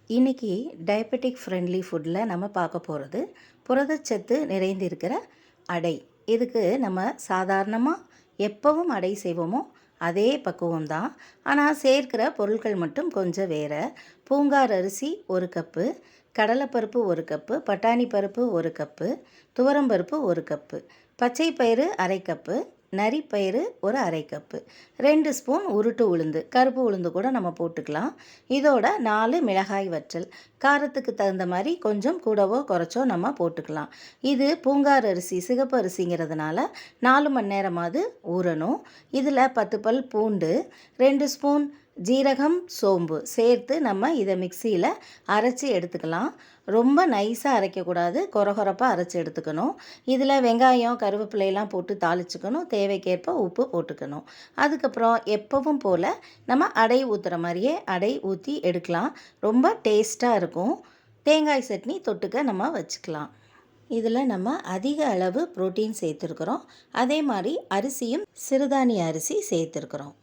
இன்றைக்கி diabetic friendly ஃபுட்டில் நம்ம பார்க்க போகிறது புரதச்சத்து நிறைந்திருக்கிற அடை. இதுக்கு நம்ம சாதாரணமாக எப்பவும் அடை செய்வோமோ அதே பக்குவம் தான், ஆனால் சேர்க்கிற பொருட்கள் மட்டும் கொஞ்சம் வேறு. பூங்கார் அரிசி 1 கப்பு, கடலைப்பருப்பு 1 கப்பு, பட்டாணி பருப்பு 1 கப்பு, துவரம்பருப்பு 1 கப்பு, பச்சை பயிறு 1/2 கப்பு, நரிப்பயிறு ஒரு 1/2 கப்பு, 2 ஸ்பூன் உருட்டு உளுந்து, கருப்பு உளுந்து கூட நம்ம போட்டுக்கலாம். இதோட 4 மிளகாய் வற்றல், காரத்துக்கு தகுந்த மாதிரி கொஞ்சம் கூடவோ குறைச்சோ நம்ம போட்டுக்கலாம். இது பூங்கார் அரிசி, சிகப்பு அரிசிங்கிறதுனால 4 மணி நேரமாவது ஊறணும். இதில் 10 பல் பூண்டு, 2 ஸ்பூன் ஜீரகம், சோம்பு சேர்த்து நம்ம இதை மிக்சியில் அரைச்சி எடுத்துக்கலாம். ரொம்ப நைஸாக அரைக்கக்கூடாது, கொரகொரப்பாக அரைச்சி எடுத்துக்கணும். இதில் வெங்காயம், கருவேப்பிலையெல்லாம் போட்டு தாளிச்சுக்கணும். தேவைக்கேற்ப உப்பு போட்டுக்கணும். அதுக்கப்புறம் எப்பவும் போல் நம்ம அடை ஊற்றுற மாதிரியே அடை ஊற்றி எடுக்கலாம். ரொம்ப டேஸ்ட்டாக இருக்கும். தேங்காய் சட்னி தொட்டுக்க நம்ம வச்சுக்கலாம். இதில் நம்ம அதிக அளவு புரோட்டீன் சேர்த்துருக்குறோம். அதே மாதிரி அரிசியும் சிறுதானிய அரிசி சேர்த்துருக்குறோம்.